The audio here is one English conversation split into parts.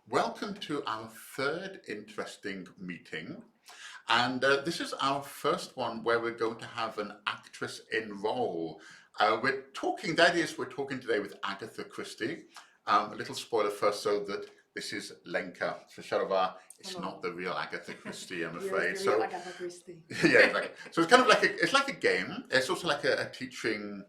Welcome to our third interesting meeting. And this is our first one where we're going to have an actress in role. That is, we're talking today with Agatha Christie. A little spoiler first, so that this is Lenka Fischerova. It's not Hello. the real Agatha Christie, I'm Here is afraid. the real So, Agatha Christie. yeah, exactly. So it's kind of like it's like a game. It's also like a teaching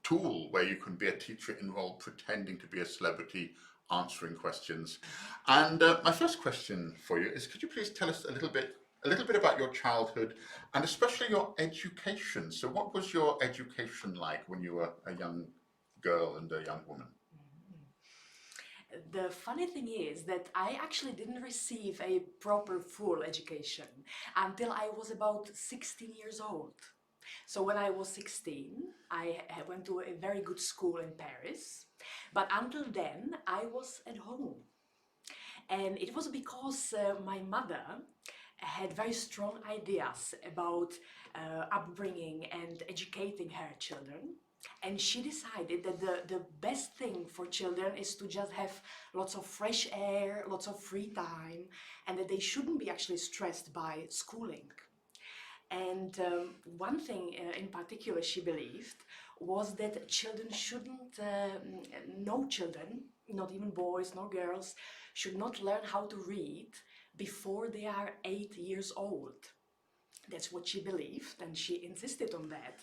tool where you can be a teacher in role pretending to be a celebrity answering questions. And my first question for you is, could you please tell us a little bit about your childhood and especially your education? So what was your education like when you were a young girl and a young woman? The funny thing is that I actually didn't receive a proper full education until I was about 16 years old. So when I was 16, I went to a very good school in Paris, but until then I was at home. And it was because my mother had very strong ideas about upbringing and educating her children. And she decided that the best thing for children is to just have lots of fresh air, lots of free time, and that they shouldn't be actually stressed by schooling. And one thing in particular she believed was that children shouldn't, no children, not even boys nor girls, should not learn how to read before they are 8 years old. That's what she believed, and she insisted on that.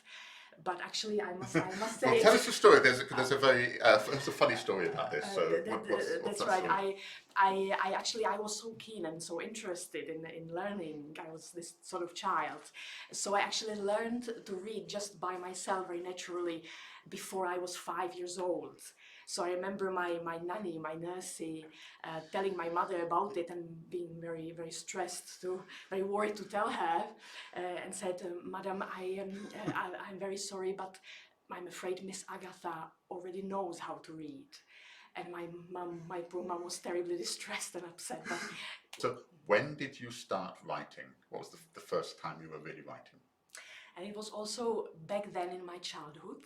But actually, I must Well, say, tell us the story. There's a funny story about this. So what's that's that right. story? I actually I was so keen and so interested in learning. I was this sort of child, so I actually learned to read just by myself very naturally before I was 5 years old. So I remember my nanny, my nursie, telling my mother about it and being very stressed, very worried to tell her, and said, "Madam, I'm very sorry, but I'm afraid Miss Agatha already knows how to read." And my poor mum was terribly distressed and upset. But So when did you start writing? What was the first time you were really writing? and it was also back then in my childhood.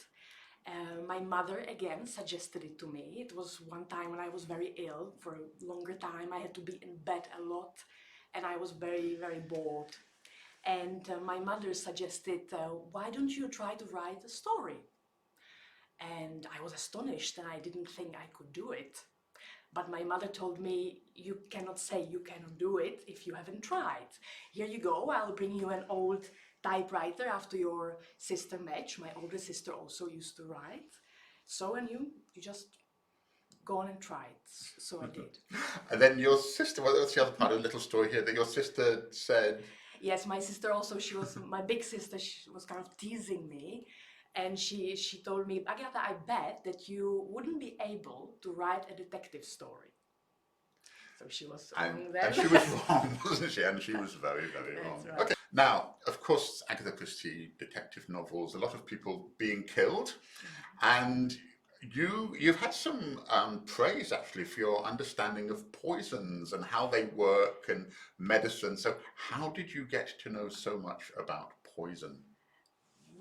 My mother again suggested it to me. It was one time when I was very ill for a longer time. I had to be in bed a lot, and I was very bored. And my mother suggested, "Why don't you try to write a story?" And I was astonished, and I didn't think I could do it. But my mother told me, "You cannot say you cannot do it if you haven't tried. Here you go, I'll bring you an old typewriter after your sister Madge." My older sister also used to write. So, and you just go on and try it. So I did. And then your sister, well, that's the other part of the little story here, that your sister said, Yes, my sister also, she was my big sister, she was kind of teasing me. And she told me, "Agatha, I bet that you wouldn't be able to write a detective story." So she was and, wrong and then. she was wrong, wasn't she? And she was very That's wrong. right. Okay, now, of course, Agatha Christie detective novels, a lot of people being killed, and you've had some praise actually for your understanding of poisons and how they work and medicine. So how did you get to know so much about poison?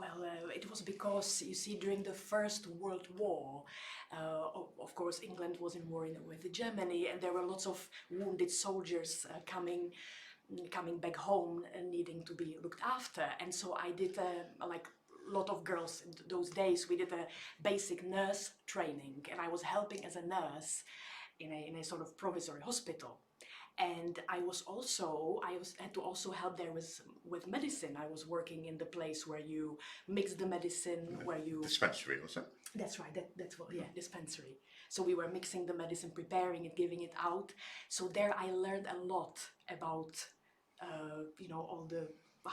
Well, it was because, you see, during the First World War, of course, England was in war with Germany, and there were lots of wounded soldiers coming back home and needing to be looked after. And so I did, like a lot of girls in those days, we did a basic nurse training, and I was helping as a nurse in a sort of provisory hospital. And had to also help there with medicine. I was working in the place where you mix the medicine, where you Dispensary, was it? that's right, that's what, yeah, dispensary. So we were mixing the medicine, preparing it, giving it out. So there I learned a lot about all the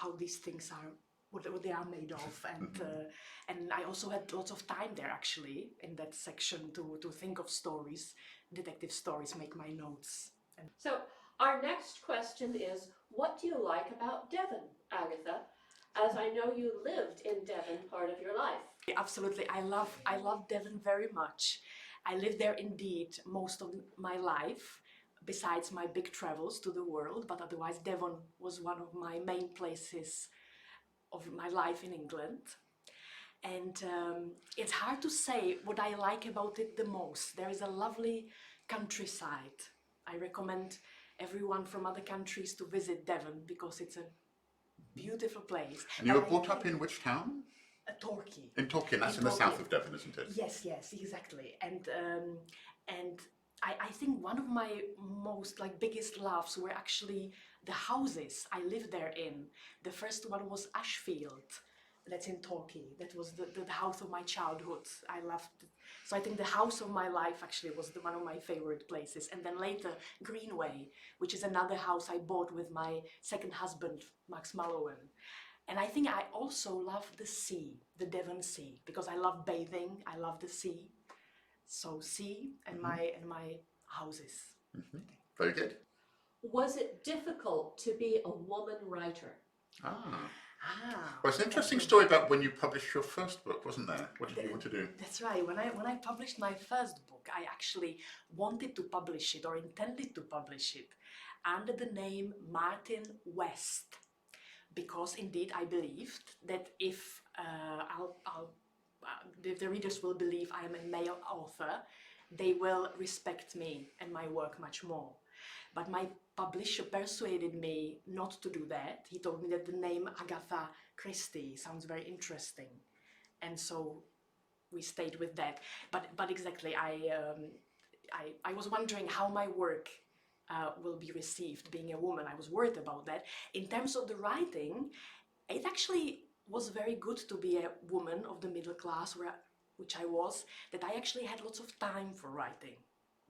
how these things are, what they are made of. And I also had lots of time there actually in that section to think of stories, detective stories, make my notes. So our next question is, what do you like about Devon, Agatha? As I know you lived in Devon part of your life. Absolutely, I love Devon very much. I lived there indeed most of my life, besides my big travels to the world. But otherwise, Devon was one of my main places of my life in England. And it's hard to say what I like about it the most. There is a lovely countryside. I recommend everyone from other countries to visit Devon because it's a beautiful place. And you But were I brought up think- in which town? Torquay. In Torquay, and that's in the Torquay. south of Devon, isn't it? Yes, yes, exactly. And I think one of my most like biggest loves were actually the houses I lived there in. The first one was Ashfield, that's in Torquay. That was the house of my childhood. I loved it. So I think the house of my life actually was one of my favorite places. And then later Greenway, which is another house I bought with my second husband, Max Mallowan. And I think I also love the sea, the Devon Sea, because I love bathing. I love the sea. So sea and my houses. Very good. Was it difficult to be a woman writer? Ah. Ah, Well, it's an interesting story about when you published your first book, wasn't there? What did you want to do? that's right. When I published my first book, I actually wanted to publish it or intended to publish it under the name Martin West, because indeed I believed that if the readers will believe I am a male author, they will respect me and my work much more. But my publisher persuaded me not to do that. He told me that the name Agatha Christie sounds very interesting, and so we stayed with that. But exactly, I was wondering how my work will be received. Being a woman, I was worried about that. In terms of the writing, it actually was very good to be a woman of the middle class, which I was. That I actually had lots of time for writing,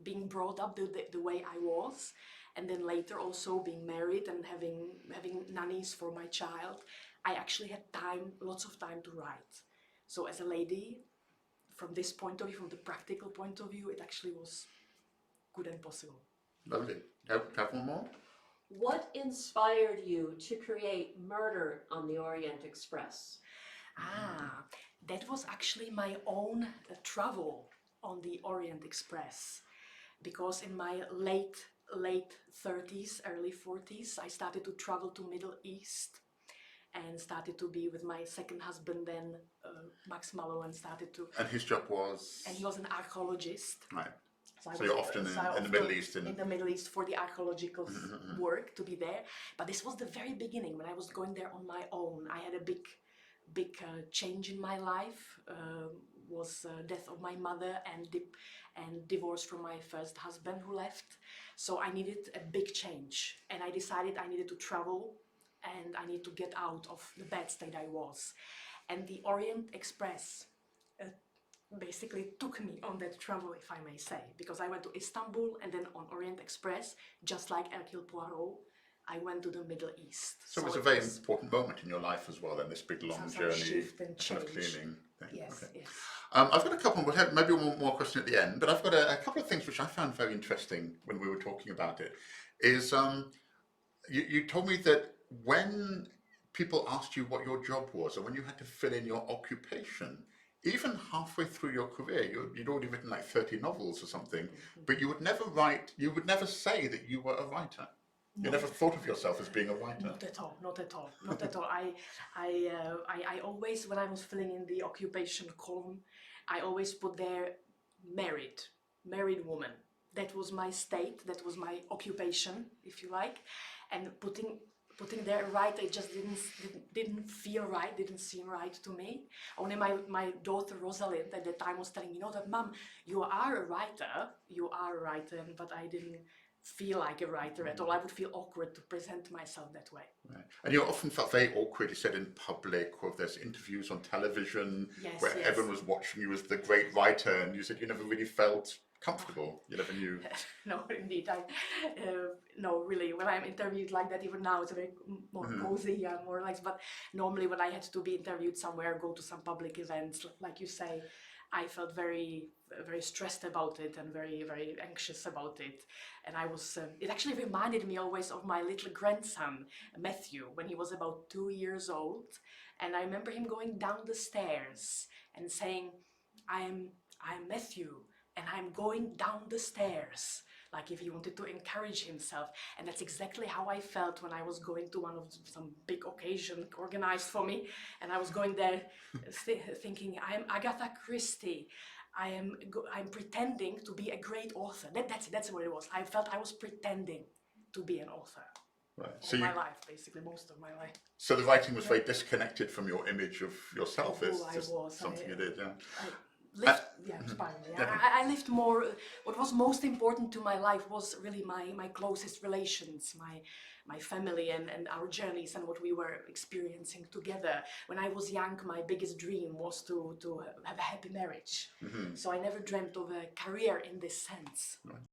being brought up the way I was, and then later also being married and having nannies for my child. I actually had time, lots of time to write. So as a lady, from this point of view, from the practical point of view, it actually was good and possible. Lovely. Have one more? What inspired you to create Murder on the Orient Express? That was actually my own travel on the Orient Express, because in my late 30s, early 40s, I started to travel to Middle East and started to be with my second husband then, Max Mallowan, started to, And his job was? and he was an archaeologist. Right. I So you're often in the Middle East. In the Middle East for the archaeological work, to be there. But this was the very beginning when I was going there on my own. I had a big change in my life. Was death of my mother and divorce from my first husband who left. So I needed a big change, and I decided I needed to travel and I need to get out of the bad state I was. And the Orient Express basically took me on that travel, if I may say, because I went to Istanbul and then on Orient Express, just like Hercule Poirot, I went to the Middle East. So it was a very important moment in your life as well, then, this big long Some journey, shift and kind of change. cleaning thing. Yes, Okay. yes. I've got a couple, we'll have maybe one more question at the end, but I've got a couple of things which I found very interesting when we were talking about it. Is you told me that when people asked you what your job was, or when you had to fill in your occupation, even halfway through your career, you'd already written like 30 novels or something, but you would never say that you were a writer. You never thought of yourself as being a writer. Not at all, not at all, not at all. I always, when I was filling in the occupation column, I always put there married woman. That was my state, that was my occupation, if you like. And putting there writer, it just didn't feel right, didn't seem right to me. Only my daughter Rosalind at the time was telling me, that Mum, you are a writer, but I didn't feel like a writer at all. I would feel awkward to present myself that way. Right. And you often felt very awkward, you said, in public, or if there's interviews on television, Yes, where yes. everyone was watching you as the great writer, and you said you never really felt comfortable. You never knew. No, indeed. No, really. When I'm interviewed like that, even now, it's a very more cozy, more relaxed. But normally, when I had to be interviewed somewhere, go to some public events, like you say, I felt very, very stressed about it and very, very anxious about it. And I was. It actually reminded me always of my little grandson Matthew when he was about 2 years old, and I remember him going down the stairs and saying, "I'm Matthew." And I'm going down the stairs, like if he wanted to encourage himself. And that's exactly how I felt when I was going to some big occasion organized for me. And I was going there thinking, I'm Agatha Christie. I'm pretending to be a great author. That's what it was. I felt I was pretending to be an author. Right. All my life, basically, most of my life. So the writing was very disconnected from your image of yourself. It's just something you did, yeah. I lived more. What was most important to my life was really my closest relations, my family and our journeys and what we were experiencing together. When I was young, my biggest dream was to have a happy marriage. So I never dreamt of a career in this sense. Right.